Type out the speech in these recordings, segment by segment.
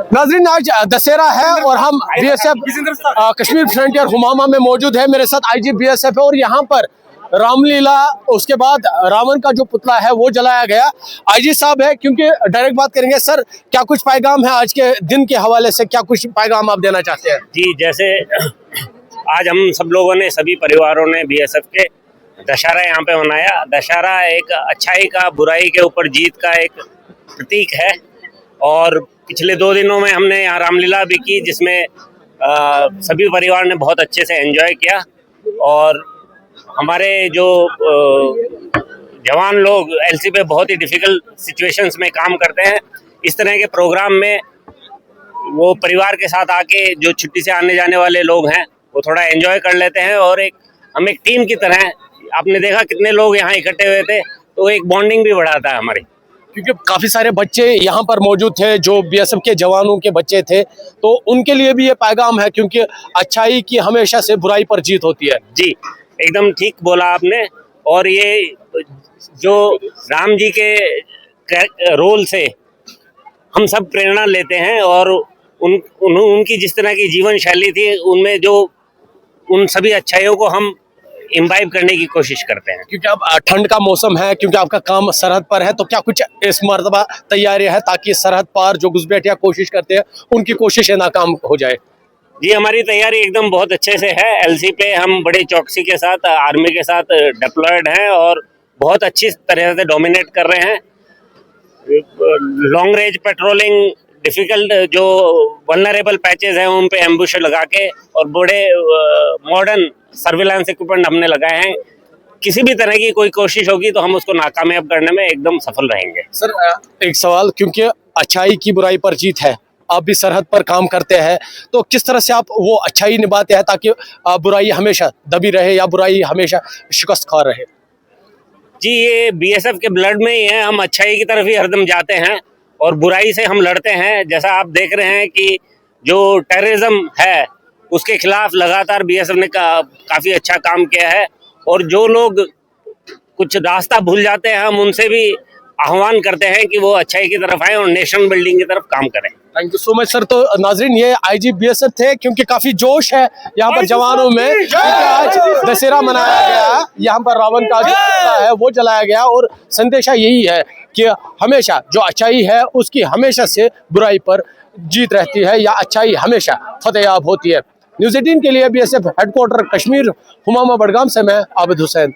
नाजरीन, आज दशहरा है और हम बीएसएफ कश्मीर फ्रंटियर हुमामा में मौजूद है। मेरे साथ आईजी बीएसएफ है और यहाँ पर रामलीला, उसके बाद रावण का जो पुतला है वो जलाया गया। आईजी साहब है, क्योंकि डायरेक्ट बात करेंगे। सर, क्या कुछ पैगाम है आज के दिन के हवाले से, क्या कुछ पैगाम आप देना चाहते हैं? जी, जैसे आज हम सब लोगों ने, सभी परिवारों ने बीएसएफ के दशहरा यहाँ पे मनाया। दशहरा एक अच्छाई का, बुराई के ऊपर जीत का एक प्रतीक है और पिछले 2 दिनों में हमने यहाँ रामलीला भी की, जिसमें सभी परिवार ने बहुत अच्छे से एंजॉय किया। और हमारे जो जवान लोग एलसी पे बहुत ही डिफिकल्ट सिचुएशंस में काम करते हैं, इस तरह के प्रोग्राम में वो परिवार के साथ आके, जो छुट्टी से आने जाने वाले लोग हैं, वो थोड़ा एंजॉय कर लेते हैं। और हम एक टीम की तरह, आपने देखा कितने लोग यहाँ इकट्ठे हुए थे, तो एक बॉन्डिंग भी बढ़ाता है हमारी। क्योंकि काफी सारे बच्चे यहाँ पर मौजूद थे जो बीएसएफ के जवानों के बच्चे थे, तो उनके लिए भी ये पैगाम है, क्योंकि अच्छाई की हमेशा से बुराई पर जीत होती है। जी, एकदम ठीक बोला आपने। और ये जो राम जी के रोल से हम सब प्रेरणा लेते हैं और उनकी जिस तरह की जीवन शैली थी, उनमें जो उन सभी अच्छाइयों को हम इम्बाइब करने की कोशिश करते हैं। क्योंकि अब ठंड का मौसम है, क्योंकि आपका काम सरहद पर है, तो क्या कुछ इस मर्तबा तैयारी है ताकि सरहद पार जो घुसपैठिया कोशिश करते हैं उनकी कोशिशें नाकाम हो जाए? जी, हमारी तैयारी एकदम बहुत अच्छे से है। एलसी पे हम बड़े चौकसी के साथ, आर्मी के साथ डिप्लॉयड हैं और बहुत अच्छी तरह से डोमिनेट कर रहे हैं। लॉन्ग रेंज पेट्रोलिंग, डिफिकल्ट जो वल्नरेबल पैचेस हैं उन पे एम्बुश लगा के, और बड़े मॉडर्न सर्विलांस इक्विपमेंट हमने लगाए हैं। किसी भी तरह की कोई कोशिश होगी तो हम उसको नाकामयाब करने में एकदम सफल रहेंगे। सर, एक सवाल, क्योंकि अच्छाई की बुराई पर जीत है, आप भी सरहद पर काम करते हैं, तो किस तरह से आप वो अच्छाई निभाते हैं ताकि बुराई हमेशा दबी रहे या बुराई हमेशा शिकस्त खा रहे? जी, ये बीएसएफ के ब्लड में ही है। हम अच्छाई की तरफ ही हरदम जाते हैं और बुराई से हम लड़ते हैं। जैसा आप देख रहे हैं कि जो टेररिज्म है उसके खिलाफ लगातार बीएसएफ ने काफ़ी अच्छा काम किया है। और जो लोग कुछ रास्ता भूल जाते हैं, हम उनसे भी आह्वान करते हैं कि वो अच्छाई की तरफ आए और नेशन बिल्डिंग की तरफ काम करें। Thank you so much sir. तो नाजरीन, ये आईजी बीएसएफ थे, क्योंकि काफी जोश है यहाँ पर जवानों में, क्योंकि आज दशहरा मनाया गया, यहाँ पर रावण का जो पुतला है वो जलाया गया और संदेशा यही है कि हमेशा जो अच्छाई है उसकी हमेशा से बुराई पर जीत रहती है या अच्छाई हमेशा फतेहयाब होती है। न्यूज़ 18 के लिए बीएसएफ हेडक्वार्टर कश्मीर हुमामा बडगाम से मैं आबिद हुसैन।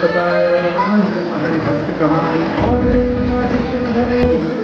पता है